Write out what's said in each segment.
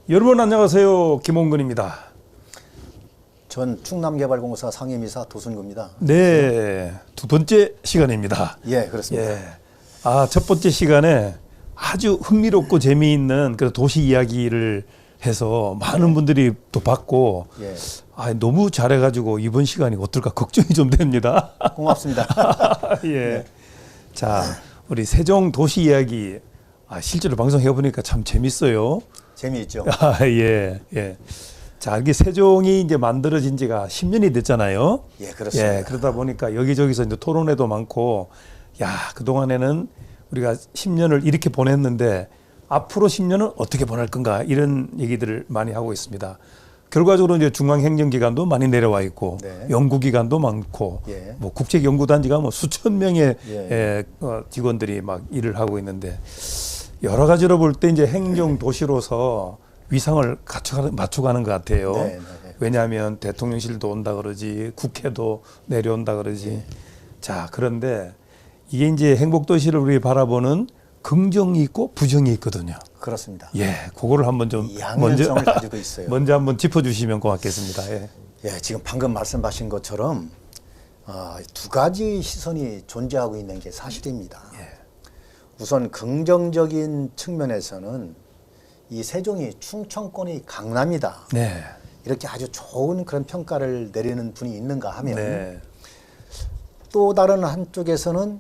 여러분 안녕하세요. 김홍근입니다. 전 충남개발공사 상임이사 도순구입니다. 네, 두 번째 시간입니다. 예, 그렇습니다. 예. 첫 번째 시간에 아주 흥미롭고 재미있는 그 도시 이야기를 해서 많은 분들이 또 받고 예. 너무 잘해가지고 이번 시간이 어떨까 걱정이 좀 됩니다. 고맙습니다. 예. 네. 자, 우리 세종 도시 이야기 실제로 방송해 보니까 참 재밌어요. 재미있죠. 예, 예. 자, 이게 세종이 이제 만들어진 지가 10년이 됐잖아요. 예, 그렇습니다. 예, 그러다 보니까 여기저기서 이제 토론회도 많고, 그동안에는 우리가 10년을 이렇게 보냈는데 앞으로 10년은 어떻게 보낼 건가 이런 얘기들을 많이 하고 있습니다. 결과적으로 이제 중앙행정기관도 많이 내려와 있고, 네. 연구기관도 많고, 예. 뭐 국책연구단지가 뭐 수천 명의 예. 직원들이 막 일을 하고 있는데 여러 가지로 볼 때 이제 행정도시로서 위상을 맞춰가는 것 같아요. 네, 네. 왜냐하면 대통령실도 온다 그러지, 국회도 내려온다 그러지. 자, 그런데 이게 이제 행복도시를 우리 바라보는 긍정이 있고 부정이 있거든요. 그렇습니다. 예, 그거를 한번 좀 양면성을 가지고 있어요. 먼저 한번 짚어주시면 고맙겠습니다. 예. 예, 지금 방금 말씀하신 것처럼 두 가지 시선이 존재하고 있는 게 사실입니다. 예. 우선 긍정적인 측면에서는 이 세종이 충청권이 강남이다. 네. 이렇게 아주 좋은 그런 평가를 내리는 분이 있는가 하면 네. 또 다른 한쪽에서는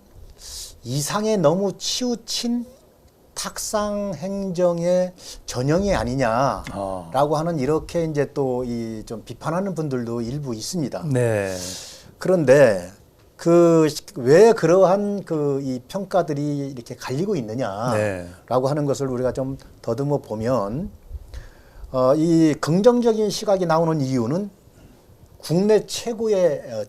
이상에 너무 치우친 탁상 행정의 전형이 아니냐라고 하는 이렇게 이제 또 이 좀 비판하는 분들도 일부 있습니다. 네. 그런데 왜 그러한 이 평가들이 이렇게 갈리고 있느냐라고 네. 하는 것을 우리가 좀 더듬어 보면 이 긍정적인 시각이 나오는 이유는 국내 최고의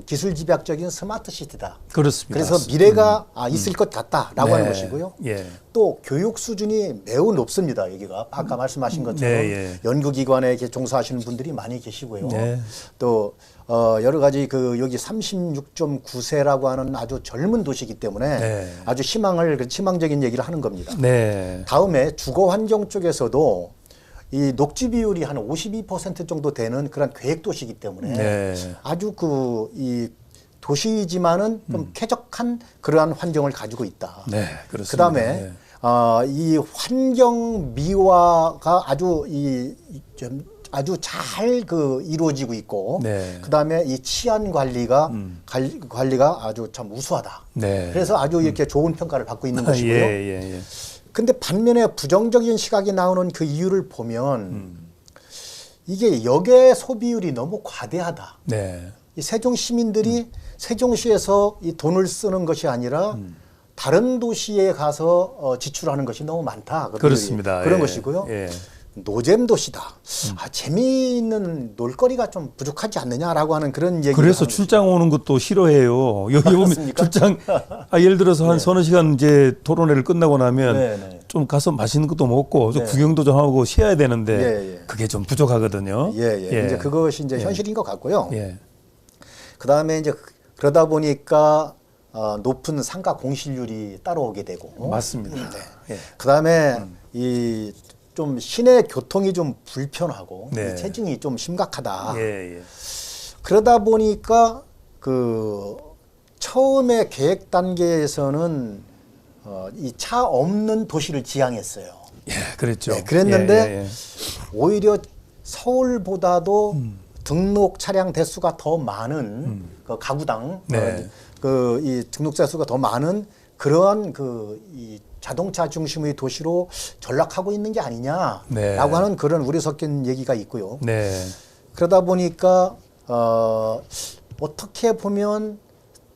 기술 집약적인 스마트 시티다. 그렇습니다. 그래서 미래가 있을 것 같다라고 하는 것이고요. 예. 또 교육 수준이 매우 높습니다. 여기가 아까 말씀하신 것처럼 네, 예. 연구기관에 종사하시는 분들이 많이 계시고요. 네. 또 여러 가지 여기 36.9세라고 하는 아주 젊은 도시이기 때문에 네. 아주 희망적인 얘기를 하는 겁니다. 네. 다음에 주거 환경 쪽에서도 이 녹지 비율이 한 52% 정도 되는 그런 계획 도시이기 때문에 네. 아주 이 도시이지만은 좀 쾌적한 그러한 환경을 가지고 있다. 네, 그렇습니다. 그다음에 이 환경 미화가 아주 잘 이루어지고 있고, 네. 그다음에 이 치안 관리가 아주 참 우수하다. 네. 그래서 아주 이렇게 좋은 평가를 받고 있는 것이고요. 예. 근데 반면에 부정적인 시각이 나오는 그 이유를 보면 이게 역의 소비율이 너무 과대하다. 네. 이 세종 시민들이 세종시에서 이 돈을 쓰는 것이 아니라 다른 도시에 가서 지출하는 것이 너무 많다. 그렇습니다. 그런 예. 것이고요. 예. 노잼 도시다. 재미있는 놀거리가 좀 부족하지 않느냐라고 하는 그런 얘기를 그래서 하는 출장 오는 것도 싫어해요. 여기 오면 그렇습니까? 출장 예를 들어서 한 서너 시간 이제 토론회를 끝나고 나면 네. 좀 가서 맛있는 것도 먹고 좀 네. 구경도 좀 하고 쉬어야 되는데 예. 그게 좀 부족하거든요. 예. 이제 그것이 이제 현실인 것 같고요. 예. 그다음에 이제 그러다 보니까 높은 상가 공실률이 따라오게 되고 맞습니다. 네. 예. 그다음에 이 좀 시내 교통이 좀 불편하고 네. 이 체증이 좀 심각하다. 예. 그러다 보니까 처음에 계획 단계에서는 이 차 없는 도시를 지향했어요. 예, 그랬죠. 네, 그랬는데 예. 오히려 서울보다도 등록 차량 대수가 더 많은 그 가구당 네. 이 등록자 수가 더 많은 그러한 이 자동차 중심의 도시로 전락하고 있는 게 아니냐라고 네. 하는 그런 우려 섞인 얘기가 있고요. 네. 그러다 보니까 어떻게 보면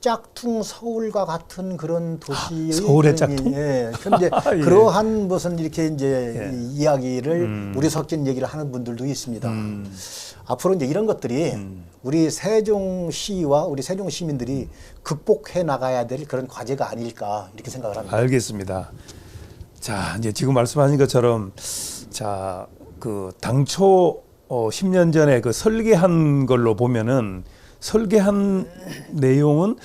짝퉁 서울과 같은 그런 도시의 서울의 짝퉁? 예. 그런데 예. 그러한 무슨 이렇게 이제 예. 이 이야기를 우려 섞인 얘기를 하는 분들도 있습니다. 앞으로 이제 이런 것들이 우리 세종시와 우리 세종 시민들이 극복해 나가야 될 그런 과제가 아닐까 이렇게 생각을 합니다. 알겠습니다. 자, 이제 지금 말씀하신 것처럼 자, 당초 10년 전에 그 설계한 걸로 보면은 설계한 내용은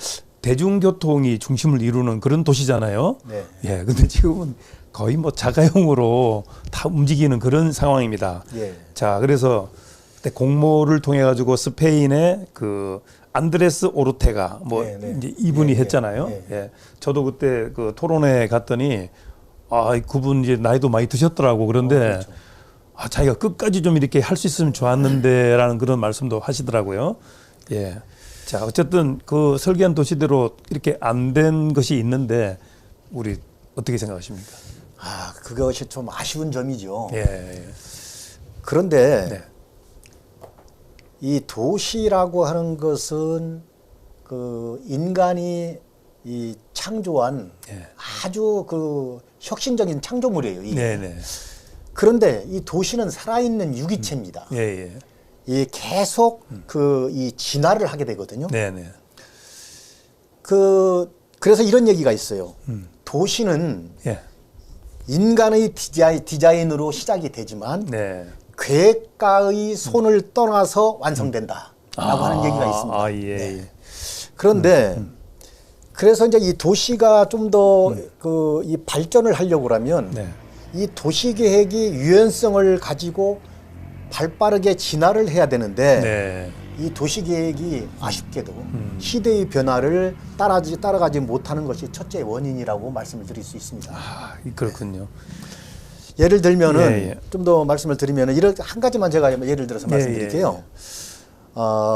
대중교통이 중심을 이루는 그런 도시잖아요. 네. 예, 근데 지금은 거의 뭐 자가용으로 다 움직이는 그런 상황입니다. 예. 자, 그래서 그때 공모를 통해 가지고 스페인의 그 안드레스 오르테가 뭐 네, 네. 이제 이분이 예, 예, 했잖아요. 예. 예. 저도 그때 그 토론회 갔더니 그분 이제 나이도 많이 드셨더라고. 그런데 그렇죠. 자기가 끝까지 좀 이렇게 할 수 있으면 좋았는데라는 그런 말씀도 하시더라고요. 예. 자, 어쨌든 그 설계한 도시대로 이렇게 안 된 것이 있는데 우리 어떻게 생각하십니까? 그것이 좀 아쉬운 점이죠. 예. 그런데 네. 이 도시라고 하는 것은 그 인간이 이 창조한 예. 아주 그 혁신적인 창조물이에요. 이게. 네, 네. 그런데 이 도시는 살아있는 유기체입니다. 예, 예. 이 계속 그 이 진화를 하게 되거든요. 네, 네. 그래서 이런 얘기가 있어요. 도시는 예. 인간의 디자인으로 시작이 되지만 네. 계획가의 손을 떠나서 완성된다라고 하는 얘기가 있습니다. 예. 네. 예. 그런데 그래서 이제 이 도시가 좀 더 그 이 발전을 하려고 그러면 네. 이 도시 계획이 유연성을 가지고 발빠르게 진화를 해야 되는데 네. 이 도시 계획이 아쉽게도 시대의 변화를 따라가지 못하는 것이 첫째 원인이라고 말씀을 드릴 수 있습니다. 그렇군요. 예를 들면은 예, 예. 좀 더 말씀을 드리면은 이런 한 가지만 제가 예를 들어서 말씀드릴게요.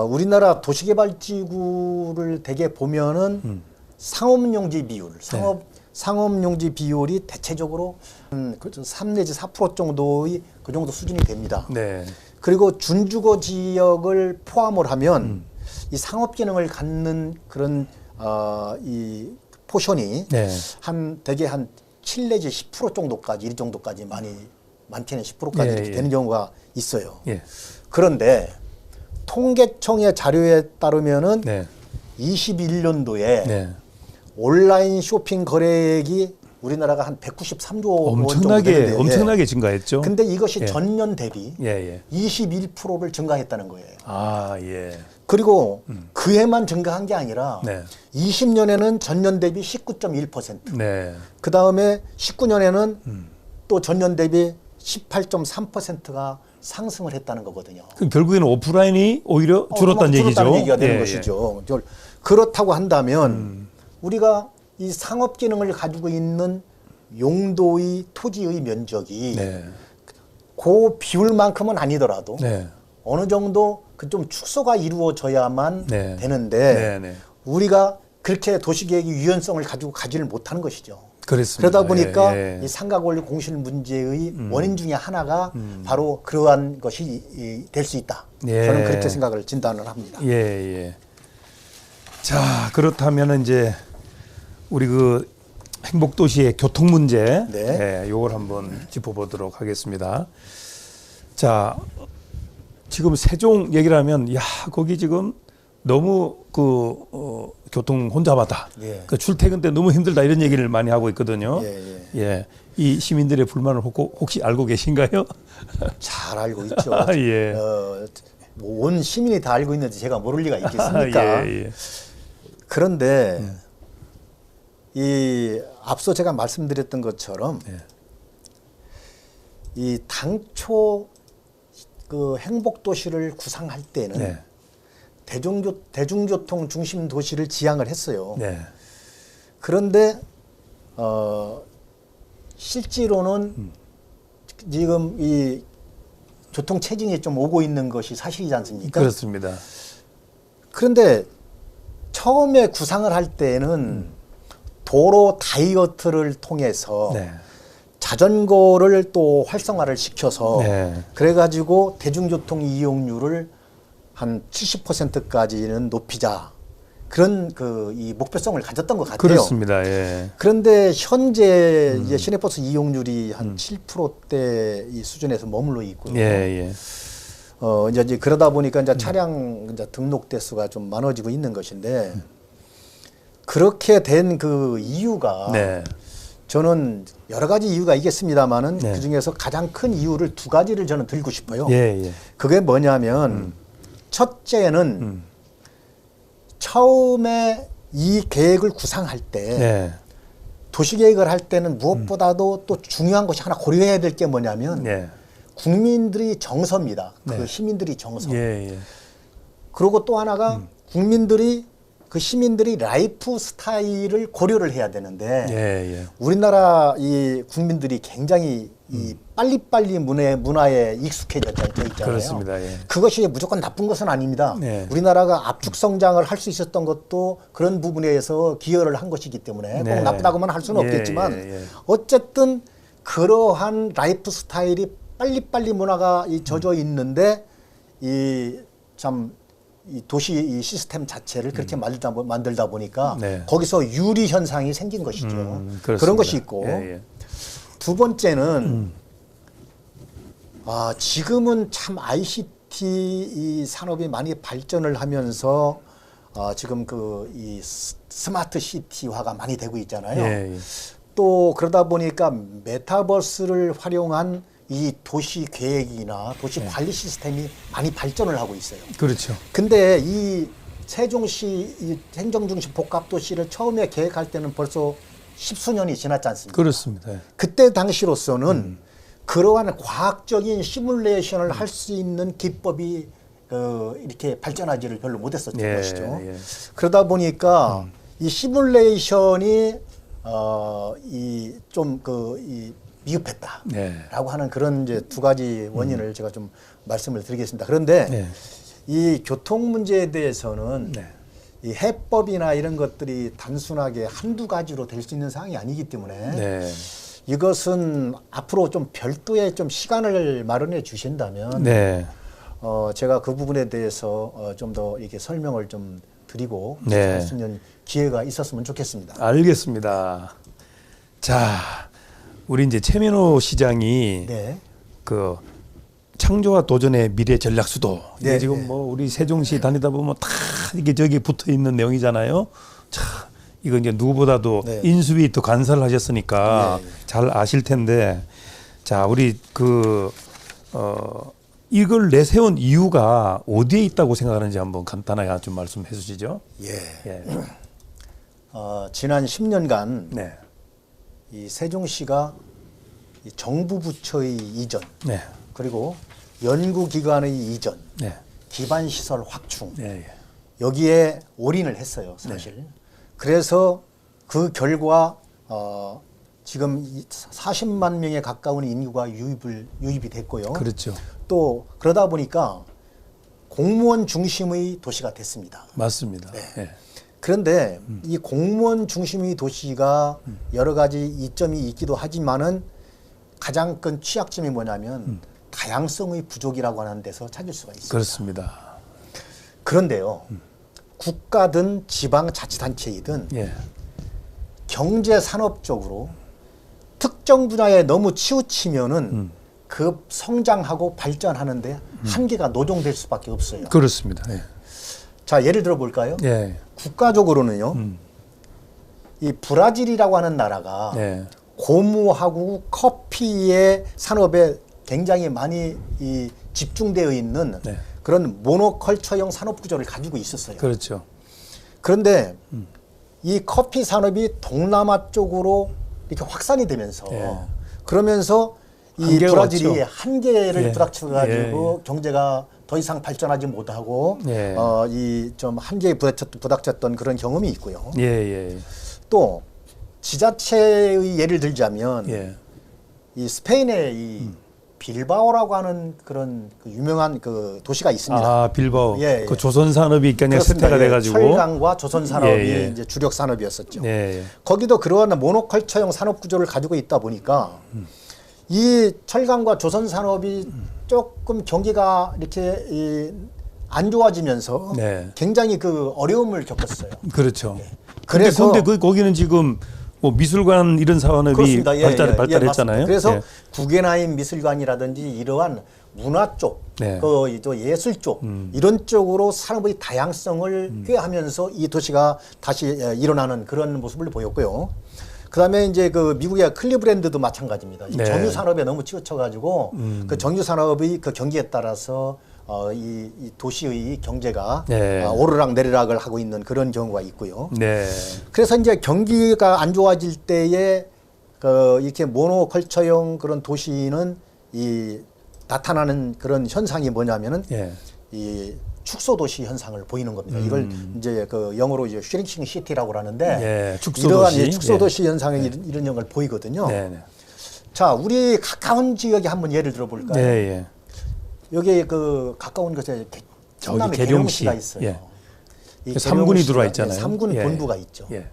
우리나라 도시개발지구를 대개 보면은 상업용지 비율, 상업용지 비율이 대체적으로 3 내지 4% 정도의 그 정도 수준이 됩니다. 네. 그리고 준주거 지역을 포함을 하면 이 상업기능을 갖는 그런 이 포션이 네. 대개 한 7 내지 10% 정도까지 이 정도까지 많게는 10%까지 예, 이렇게 예. 되는 경우가 있어요. 예. 그런데 통계청의 자료에 따르면은 네. 21년도에 네. 온라인 쇼핑 거래액이 우리나라가 한 193조 원 정도 되는데 엄청나게 증가했죠. 근데 이것이 예. 전년 대비 예, 예. 21%를 증가했다는 거예요. 예. 그리고 그 해만 증가한 게 아니라 네. 20년에는 전년 대비 19.1%. 네. 그 다음에 19년에는 또 전년 대비 18.3%가 상승을 했다는 거거든요. 그럼 결국에는 오프라인이 오히려 줄었다는 얘기죠. 줄었다는 얘기가 되는 예, 것이죠. 그렇다고 한다면 우리가 이 상업 기능을 가지고 있는 용도의 토지의 면적이 네. 그 비율만큼은 아니더라도 네. 어느 정도 그 좀 축소가 이루어져야만 네. 되는데 네, 네. 우리가 그렇게 도시계획의 유연성을 가지고 가지를 못하는 것이죠. 그렇습니다. 그러다 보니까 예, 예. 이 상가권리 공실 문제의 원인 중에 하나가 바로 그러한 것이 될 수 있다. 예. 저는 그렇게 생각을 진단을 합니다. 예, 예. 자, 그렇다면 이제 우리 그 행복도시의 교통 문제, 네. 요걸 한번 짚어보도록 하겠습니다. 자, 지금 세종 얘기를 하면, 거기 지금 너무 교통 혼잡하다. 예. 그 출퇴근 때 너무 힘들다 이런 얘기를 많이 하고 있거든요. 예. 이 시민들의 불만을 혹시 알고 계신가요? 잘 알고 있죠. 예. 뭐온 시민이 다 알고 있는데 제가 모를 리가 있겠습니까? 예. 그런데 이 앞서 제가 말씀드렸던 것처럼 예. 이 당초 그 행복도시를 구상할 때는 네. 대중교통 중심 도시를 지향을 했어요. 네. 그런데 실제로는 지금 이 교통 체증이 좀 오고 있는 것이 사실이지 않습니까? 그렇습니다. 그런데 처음에 구상을 할 때는 도로 다이어트를 통해서 네. 자전거를 또 활성화를 시켜서 네. 그래가지고 대중교통 이용률을 한 70%까지는 높이자 그런 이 목표성을 가졌던 것 같아요. 그렇습니다. 예. 그런데 현재 이제 시내버스 이용률이 한 7%대 이 수준에서 머물러 있고요. 예. 이제 그러다 보니까 이제 차량 이제 등록 대수가 좀 많아지고 있는 것인데 그렇게 된 그 이유가 네. 저는 여러 가지 이유가 있겠습니다만은 네. 그 중에서 가장 큰 이유를 두 가지를 저는 들고 싶어요. 예, 예. 그게 뭐냐면 첫째는 처음에 이 계획을 구상할 때 예. 도시 계획을 할 때는 무엇보다도 또 중요한 것이 하나 고려해야 될 게 뭐냐면 예. 국민들이 정서입니다. 그 네. 시민들이 정서. 예, 예. 그리고 또 하나가 국민들이 그 시민들이 라이프 스타일을 고려를 해야 되는데 예, 예. 우리나라 이 국민들이 굉장히 이 빨리빨리 문화에 익숙해져 있잖아요. 그렇습니다. 예. 그것이 무조건 나쁜 것은 아닙니다. 네. 우리나라가 압축 성장을 할 수 있었던 것도 그런 부분에서 기여를 한 것이기 때문에 네. 꼭 나쁘다고만 할 수는 예, 없겠지만 예, 예. 어쨌든 그러한 라이프 스타일이 빨리빨리 문화가 젖어 있는데 이 도시 이 시스템 자체를 그렇게 만들다 보니까 네. 거기서 유리 현상이 생긴 것이죠. 그렇습니다. 그런 것이 있고 예, 예. 두 번째는 지금은 참 ICT 이 산업이 많이 발전을 하면서 지금 그 이 스마트 시티화가 많이 되고 있잖아요. 예, 예. 또 그러다 보니까 메타버스를 활용한 이 도시 계획이나 도시 네. 관리 시스템이 많이 발전을 하고 있어요. 그렇죠. 근데 이 세종시 이 행정중심 복합도시를 처음에 계획할 때는 벌써 십수년이 지났지 않습니까? 그렇습니다. 예. 그때 당시로서는 그러한 과학적인 시뮬레이션을 할 수 있는 기법이 이렇게 발전하지를 별로 못했었던 예, 것이죠. 예. 그러다 보니까 이 시뮬레이션이 미흡했다라고 네. 하는 그런 이제 두 가지 원인을 제가 좀 말씀을 드리겠습니다. 그런데 네. 이 교통 문제에 대해서는 네. 이 해법이나 이런 것들이 단순하게 한두 가지로 될 수 있는 사항이 아니기 때문에 네. 이것은 앞으로 좀 별도의 좀 시간을 마련해 주신다면 네. 제가 그 부분에 대해서 좀 더 이렇게 설명을 좀 드리고 네. 할 수 있는 기회가 있었으면 좋겠습니다. 알겠습니다. 자, 우리 이제 최민호 시장이 네. 그 창조와 도전의 미래 전략 수도. 이게 네, 지금 네. 뭐 우리 세종시 다니다 보면 다 이게 저기 붙어 있는 내용이잖아요. 자, 이거 이제 누구보다도 네. 인수위 또 간사를 하셨으니까 네, 네. 잘 아실 텐데, 자, 우리 이걸 내세운 이유가 어디에 있다고 생각하는지 한번 간단하게 좀 말씀해 주시죠. 예. 예. 지난 10년간 네. 이 세종시가 이 정부 부처의 이전 네. 그리고 연구기관의 이전, 네. 기반시설 확충 네. 예. 여기에 올인을 했어요, 사실. 그래서 그 결과 지금 40만 명에 가까운 인구가 유입이 됐고요. 그렇죠. 또 그러다 보니까 공무원 중심의 도시가 됐습니다. 맞습니다. 네. 예. 그런데 이 공무원 중심의 도시가 여러 가지 이점이 있기도 하지만은 가장 큰 취약점이 뭐냐면 다양성의 부족이라고 하는 데서 찾을 수가 있습니다. 그렇습니다. 그런데요, 국가든 지방자치단체이든 예. 경제 산업적으로 특정 분야에 너무 치우치면은 그 성장하고 발전하는데 한계가 노정될 수밖에 없어요. 그렇습니다. 예. 자, 예를 들어 볼까요? 예. 국가적으로는요, 이 브라질이라고 하는 나라가 예. 고무하고 커피의 산업에 굉장히 많이 집중되어 있는 네. 그런 모노컬처형 산업 구조를 가지고 있었어요. 그렇죠. 그런데 이 커피 산업이 동남아 쪽으로 이렇게 확산이 되면서 예. 그러면서 이 한계가 브라질이 왔죠. 한계를 예. 부닥쳐가지고 예. 경제가 더 이상 발전하지 못하고 예. 이 좀 한계에 부닥쳤던 그런 경험이 있고요. 예, 예. 또 지자체의 예를 들자면 예. 이 스페인의 이 빌바오라고 하는 그런 그 유명한 그 도시가 있습니다. 아, 빌바오. 예, 예. 그 조선 산업이 그냥 그렇습니다. 쇠퇴가 예, 돼 가지고 철강과 조선 산업이 예, 예. 이제 주력 산업이었었죠. 예. 예. 거기도 그러한 모노컬처형 산업 구조를 가지고 있다 보니까 이 철강과 조선 산업이 조금 경기가 이렇게 안 좋아지면서 네. 굉장히 그 어려움을 겪었어요. 그렇죠. 그래서- 근데 거기는 지금 뭐 미술관 이런 산업이 그렇습니다. 예, 발달했잖아요. 맞습니다. 그래서 예. 구겐하임 미술관이라든지 이러한 문화 쪽, 네. 또 예술 쪽 이런 쪽으로 산업의 다양성을 꾀하면서 이 도시가 다시 일어나는 그런 모습을 보였고요. 그다음에 이제 그 미국의 클리브랜드도 마찬가지입니다. 이 네. 정유 산업에 너무 치우쳐가지고 그 정유 산업의 그 경기에 따라서 이 도시의 경제가 네. 오르락 내리락을 하고 있는 그런 경우가 있고요. 네. 그래서 이제 경기가 안 좋아질 때에 그 이렇게 모노컬처형 그런 도시는 이 나타나는 그런 현상이 뭐냐면은 예. 이 축소 도시 현상을 보이는 겁니다. 이걸 이제 그 영어로 이제 슈링킹 시티라고 하는데 예, 축소 이러한 도시. 이 축소 예. 도시 현상이 이런 영을 보이거든요. 네. 네. 자, 우리 가까운 지역에 한번 예를 들어볼까요? 네. 예. 여기 그 가까운 곳에 충남에 계룡시. 계룡시가 있어요. 예. 이 3군이 계룡시가- 들어와 있잖아요. 3군 예. 본부가 있죠. 예.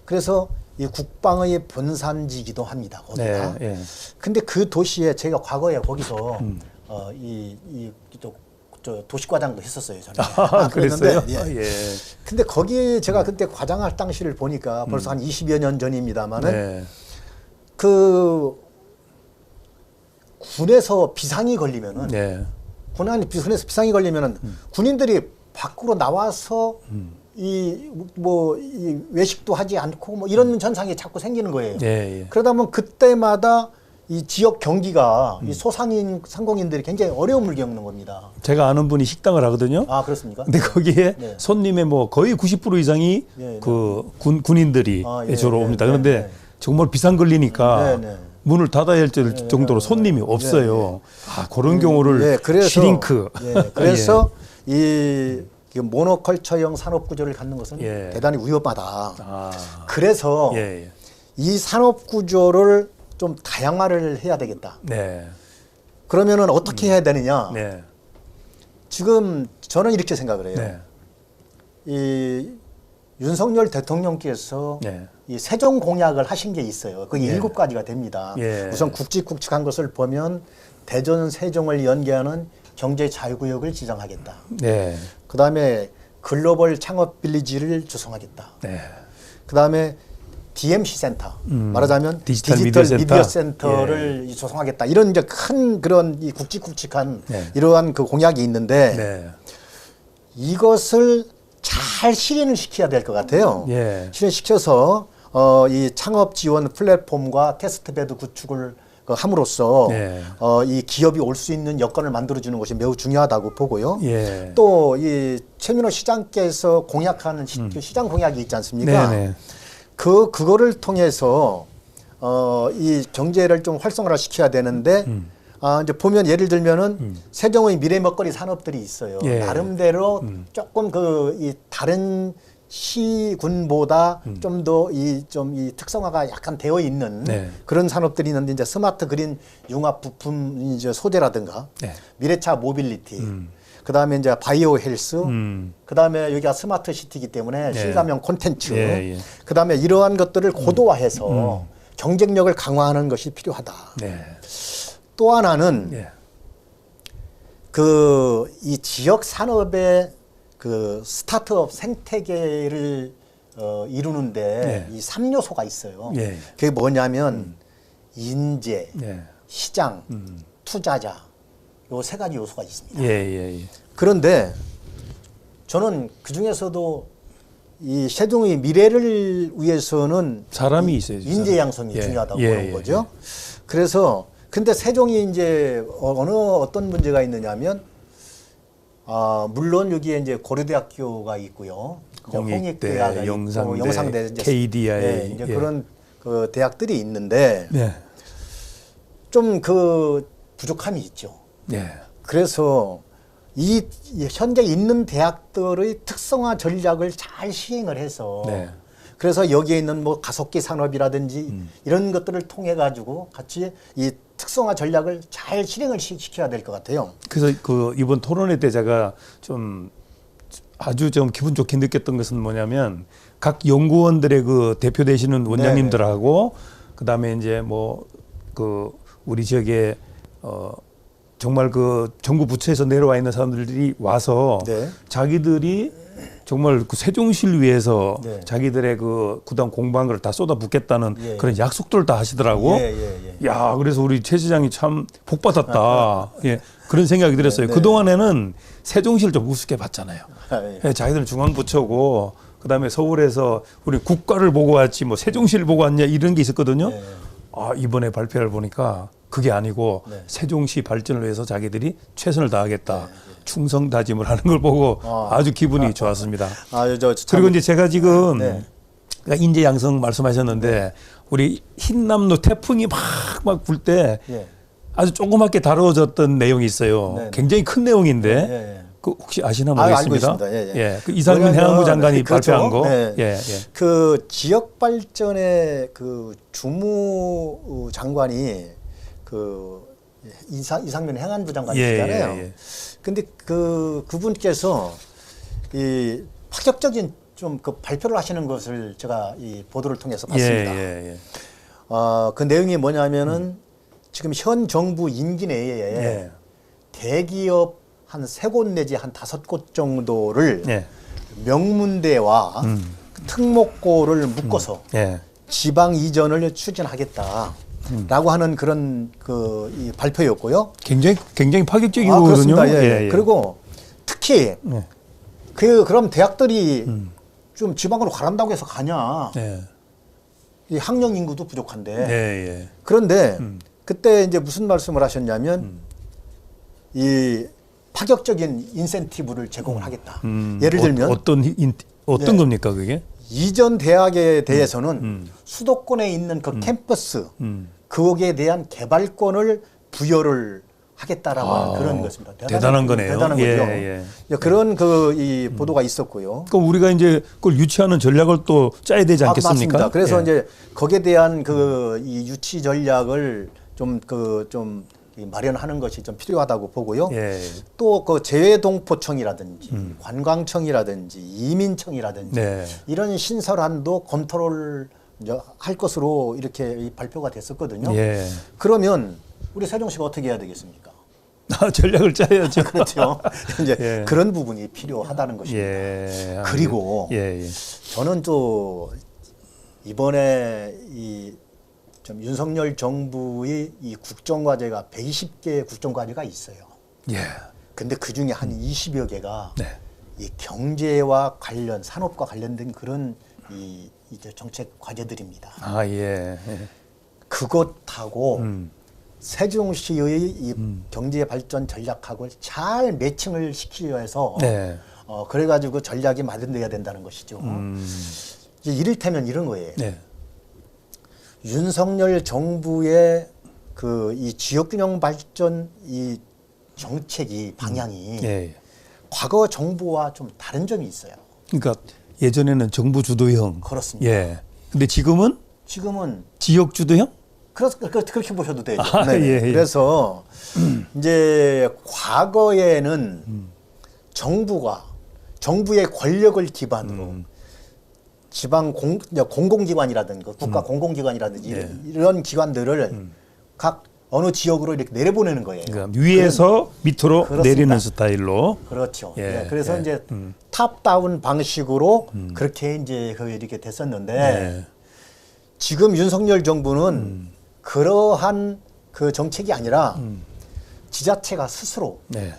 그래서 이 국방의 본산지기도 합니다. 거기가. 네. 예. 근데 그 도시에 제가 과거에 거기서 저 도시과장도 했었어요. 저는. 그랬어요? 그랬는데, 예. 예. 근데 거기 제가 그때 과장할 당시를 보니까 벌써 한 20여 년 전입니다만은 네. 그 군에서 비상이 걸리면은 네. 군에서 비상이 걸리면은 군인들이 밖으로 나와서 이 외식도 하지 않고 뭐 이런 현상이 자꾸 생기는 거예요. 예, 예. 그러다 보면 그때마다 이 지역 경기가 이 소상인 상공인들이 굉장히 어려움을 겪는 겁니다. 제가 아는 분이 식당을 하거든요. 아, 그렇습니까? 근데 거기에 네. 손님의 뭐 거의 90% 이상이 네, 그 군인들이 아, 예, 주로 예, 옵니다. 네, 그런데 네. 정말 비상 걸리니까 네, 네. 문을 닫아야 할 정도로 손님이 없어요. 아, 그런 경우를 예, 그래서 시링크. 예, 그래서 이 모노컬처형 산업 구조를 갖는 것은 예. 대단히 위험하다. 아, 그래서 예, 예. 이 산업 구조를 좀 다양화를 해야 되겠다. 네. 그러면은 어떻게 해야 되느냐? 네. 지금 저는 이렇게 생각을 해요. 네. 이 윤석열 대통령께서 네. 이 세종 공약을 하신 게 있어요. 그게 네. 7가지가 됩니다. 예. 우선 굵직굵직한 것을 보면 대전 세종을 연계하는 경제 자유구역을 지정하겠다. 네. 그다음에 글로벌 창업 빌리지를 조성하겠다. 네. 그다음에 DMC 센터, 말하자면 디지털 디지털 미디어 미디어 센터. 센터를 조성하겠다. 이런 이제 큰 그런 이 굵직굵직한 네. 이러한 그 공약이 있는데 네. 이것을 잘 실현을 시켜야 될 것 같아요. 예. 실현시켜서 이 창업 지원 플랫폼과 테스트베드 구축을 함으로써 네. 이 기업이 올 수 있는 여건을 만들어주는 것이 매우 중요하다고 보고요. 예. 또 이 최민호 시장께서 공약하는 시장 공약이 있지 않습니까? 네네. 그거를 통해서 이 경제를 좀 활성화를 시켜야 되는데 이제 보면 예를 들면은 세종의 미래 먹거리 산업들이 있어요. 예. 나름대로 조금 이 다른 시군보다 좀 더 이 특성화가 약간 되어 있는 네. 그런 산업들이 있는데 이제 스마트 그린 융합 부품 이제 소재라든가 네. 미래차 모빌리티 그다음에 이제 바이오 헬스 그다음에 여기가 스마트 시티이기 때문에 네. 실감형 콘텐츠 예, 예. 그다음에 이러한 것들을 고도화해서 경쟁력을 강화하는 것이 필요하다. 네. 또 하나는 예. 이 지역 산업의 그 스타트업 생태계를 이루는데 네. 이 3요소가 있어요. 예. 그게 뭐냐면 인재, 예. 시장, 투자자 요 3가지 요소가 있습니다. 예, 예, 예. 그런데 저는 그 중에서도 이 세종의 미래를 위해서는 사람이 있어야죠. 인재 양성이 예. 중요하다고 예, 보는 예, 거죠. 그래서 근데 세종이 이제 어떤 문제가 있느냐면 물론 여기에 이제 고려대학교가 있고요. 공익대, 홍익대가 있고, 영상대, 영상대 이제 KDI 네, 이제 예. 그런 그 대학들이 있는데 네. 좀 부족함이 있죠. 예. 그래서 이 현재 있는 대학들의 특성화 전략을 잘 시행을 해서 네. 그래서 여기에 있는 뭐 가속기 산업이라든지 이런 것들을 통해 가지고 같이 이 특성화 전략을 잘 실행을 시켜야 될 것 같아요. 그래서 이번 토론회 때 제가 좀 아주 좀 기분 좋게 느꼈던 것은 뭐냐면 각 연구원들의 그 대표 되시는 원장님들하고 그다음에 이제 우리 지역에 정말 그 정부 부처에서 내려와 있는 사람들이 와서 네. 자기들이 정말 그 세종시를 위해서 네. 자기들의 그 구단 공부한 걸 다 쏟아붓겠다는 예, 예. 그런 약속들을 다 하시더라고. 예. 야, 그래서 우리 최 시장이 참 복 받았다. 예, 그런 생각이 들었어요. 네. 그 동안에는 세종시를 좀 우습게 봤잖아요. 예. 예, 자기들은 중앙부처고 그다음에 서울에서 우리 국가를 보고 왔지 뭐 세종시를 보고 왔냐 이런 게 있었거든요. 네. 아, 이번에 발표를 보니까 그게 아니고 네. 세종시 발전을 위해서 자기들이 최선을 다하겠다. 네. 충성 다짐을 하는 걸 보고 아주 기분이 좋았습니다. 그리고 이제 제가 지금 네. 그러니까 인재 양성 말씀하셨는데 우리 흰남노 태풍이 막 불 때 예. 아주 조그맣게 다뤄졌던 내용이 있어요. 네, 네. 굉장히 큰 내용인데 예, 예. 그 혹시 아시나 알고 모르겠습니다. 있습니다. 예, 예. 그 이상민 뭐냐면, 해양부 장관이 그렇죠. 발표한 거. 네. 예, 예. 그 지역 발전의 그 주무 장관이 그 이상민 행안부 장관이시잖아요. 예, 예, 예. 근데 그분께서 이 파격적인 좀 그 발표를 하시는 것을 제가 이 보도를 통해서 봤습니다. 예, 예. 그 내용이 뭐냐면은 지금 현 정부 임기 내에 예. 대기업 한 3곳 내지 한 5곳 정도를 예. 명문대와 특목고를 묶어서 예. 지방 이전을 추진하겠다라고 하는 그런 이 발표였고요. 굉장히 파격적이거든요. 아, 그렇습니다. 예. 그리고 특히 예. 그럼 대학들이 좀 지방으로 가란다고 해서 가냐? 예. 이 학령 인구도 부족한데. 예, 예. 그런데 그때 이제 무슨 말씀을 하셨냐면 이 파격적인 인센티브를 제공을 하겠다. 예를 들면 어떤 네. 겁니까 그게? 이전 대학에 대해서는 수도권에 있는 그 캠퍼스 그거에 대한 개발권을 부여를 하겠다라고 하는 그런 것입니다. 대단한 거네요. 대단한 거죠. 예. 그런 이 보도가 있었고요. 그럼 우리가 이제 그걸 유치하는 전략을 또 짜야 되지 않겠습니까? 맞습니다. 그래서 예. 이제 거기에 대한 이 유치 전략을 좀 마련하는 것이 좀 필요하다고 보고요. 예. 또 그 재외동포청이라든지 관광청이라든지 이민청이라든지 네. 이런 신설안도 검토를 할 것으로 이렇게 발표가 됐었거든요. 예. 그러면 우리 세종시가 어떻게 해야 되겠습니까? 전략을 짜야죠. 그렇죠. 이제 예. 그런 부분이 필요하다는 것입니다. 예. 그리고 예. 저는 또 이번에 좀 윤석열 정부의 이 국정과제가 120개 국정과제가 있어요. 예. 근데 그 중에 한 20여 개가 네. 이 경제와 관련, 산업과 관련된 그런 이제 정책 과제들입니다. 아, 예. 그것하고 세종시의 이 경제 발전 전략하고 잘 매칭을 시키려 해서 네. 그래가지고 전략이 마련돼야 된다는 것이죠. 이제 이를테면 이런 거예요. 네. 윤석열 정부의 이 지역균형 발전 이 정책이 방향이 예. 과거 정부와 좀 다른 점이 있어요. 그러니까 예전에는 정부 주도형. 그렇습니다. 예. 근데 지금은 지금은 지역 주도형? 그렇게 보셔도 되죠. 아, 네. 예. 그래서 이제 과거에는 정부의 권력을 기반으로 지방 공공기관이라든지 국가 공공기관이라든지 예. 이런 기관들을 각 어느 지역으로 이렇게 내려보내는 거예요. 그러니까 위에서 밑으로 그렇습니다. 내리는 스타일로. 그렇죠. 예, 예, 그래서 예. 이제 탑다운 방식으로 그렇게 이제 이렇게 됐었는데 네. 지금 윤석열 정부는 그러한 그 정책이 아니라 지자체가 스스로 네.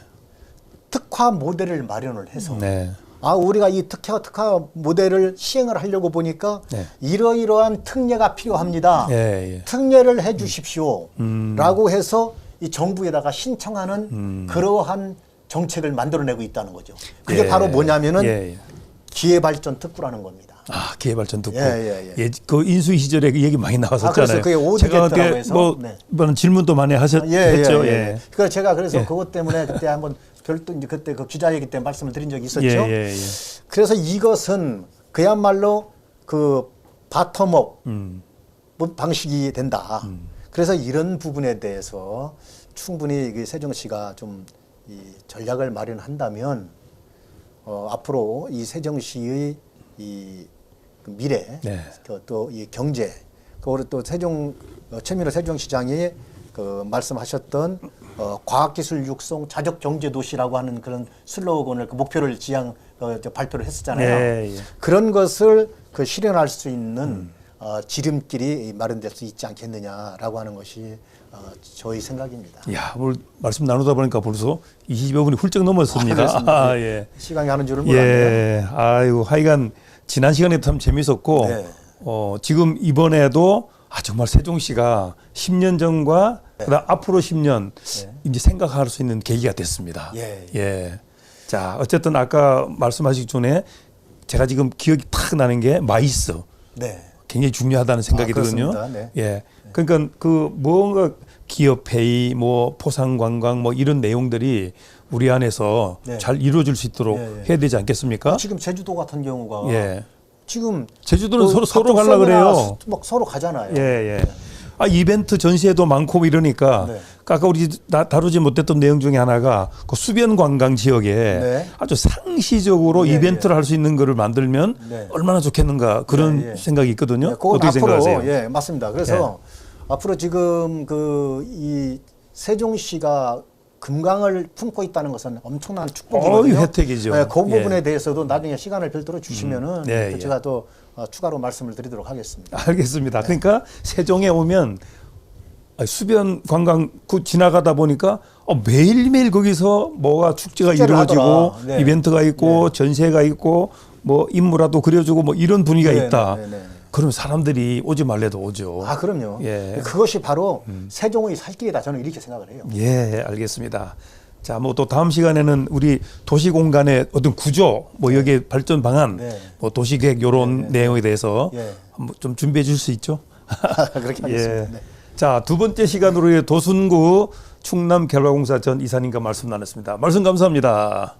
특화 모델을 마련을 해서 네. 우리가 이 특화 모델을 시행을 하려고 보니까 네. 이러이러한 특례가 필요합니다. 예. 특례를 해 주십시오. 라고 해서 이 정부에다가 신청하는 그러한 정책을 만들어내고 있다는 거죠. 그게 예. 바로 뭐냐면은 예. 기회발전 특구라는 겁니다. 아, 기회발전 듣고. 예. 그 인수위 시절에 그 얘기 많이 나왔었잖아요. 그래서 그게 오디게트라고 해서. 네. 뭐 질문도 많이 했죠. 예. 그래서 제가 그것 때문에 그때 한번 이제 그때 그 기자회기 때 말씀을 드린 적이 있었죠. 예. 그래서 이것은 그야말로 그 바텀업 방식이 된다. 그래서 이런 부분에 대해서 충분히 세종시가 좀 이 전략을 마련한다면 앞으로 이 세종시의 그 미래, 네. 또 이 경제, 그리고 또 최민호 세종시장이 말씀하셨던 과학기술 육성 자적 경제 도시라고 하는 그런 슬로건을 목표를 발표를 했었잖아요. 예. 그런 것을 실현할 수 있는 지름길이 마련될 수 있지 않겠느냐라고 하는 것이 저희 생각입니다. 야, 오늘 말씀 나누다 보니까 벌써 20여 분이 훌쩍 넘었습니다. 그렇습니다. 예. 시간이 가는 줄을 몰랐네요. 예. 아이고, 하여간 지난 시간에 참 재밌었고 네. 지금 이번에도 정말 세종시가 10년 전과 그다음 앞으로 10년 이제 생각할 수 있는 계기가 됐습니다. 예. 자, 어쨌든 아까 말씀하시기 전에 제가 지금 기억이 탁 나는 게 마이스. 네. 굉장히 중요하다는 생각이 들거든요. 그렇습니다. 네. 예. 그러니까 그 뭔가 기업 회의, 뭐 포상 관광 뭐 이런 내용들이 우리 안에서 네. 잘 이루어질 수 있도록 해야 되지 않겠습니까? 지금 제주도 같은 경우가 예. 지금 제주도는 그 서로 각종 가려고 세미나 그래요. 막 서로 가잖아요. 예. 이벤트 전시회도 많고 이러니까 네. 아까 우리 다루지 못했던 내용 중에 하나가 그 수변 관광 지역에 네. 아주 상시적으로 예, 이벤트를 할 수 있는 거를 만들면 네. 얼마나 좋겠는가 그런 생각이 있거든요. 그건 어떻게 앞으로 생각하세요? 예, 맞습니다. 그래서 앞으로 지금 이 세종시가 금강을 품고 있다는 것은 엄청난 축복이거든요. 혜택이죠. 네, 그 부분에 대해서도 나중에 시간을 별도로 주시면은 예. 제가 또 추가로 말씀을 드리도록 하겠습니다. 알겠습니다. 그러니까 세종에 오면 수변 관광 지나가다 보니까 매일매일 거기서 뭐가 축제가 축제를 이루어지고 하더라. 네. 이벤트가 있고 전시회가 있고 뭐 인물화도 그려주고 뭐 이런 분위기가 있다. 그럼 사람들이 오지 말래도 오죠. 그럼요. 예. 그것이 바로 세종의 살길이다. 저는 이렇게 생각을 해요. 예, 알겠습니다. 자, 뭐 또 다음 시간에는 우리 도시 공간의 어떤 구조, 뭐 여기에 발전 방안, 뭐 도시계획 이런 내용에 대해서 한번 좀 준비해 줄 수 있죠? 그렇게 하겠습니다. 네. 자, 두 번째 시간으로 도순구 충남개발공사 전 이사님과 말씀 나눴습니다. 말씀 감사합니다.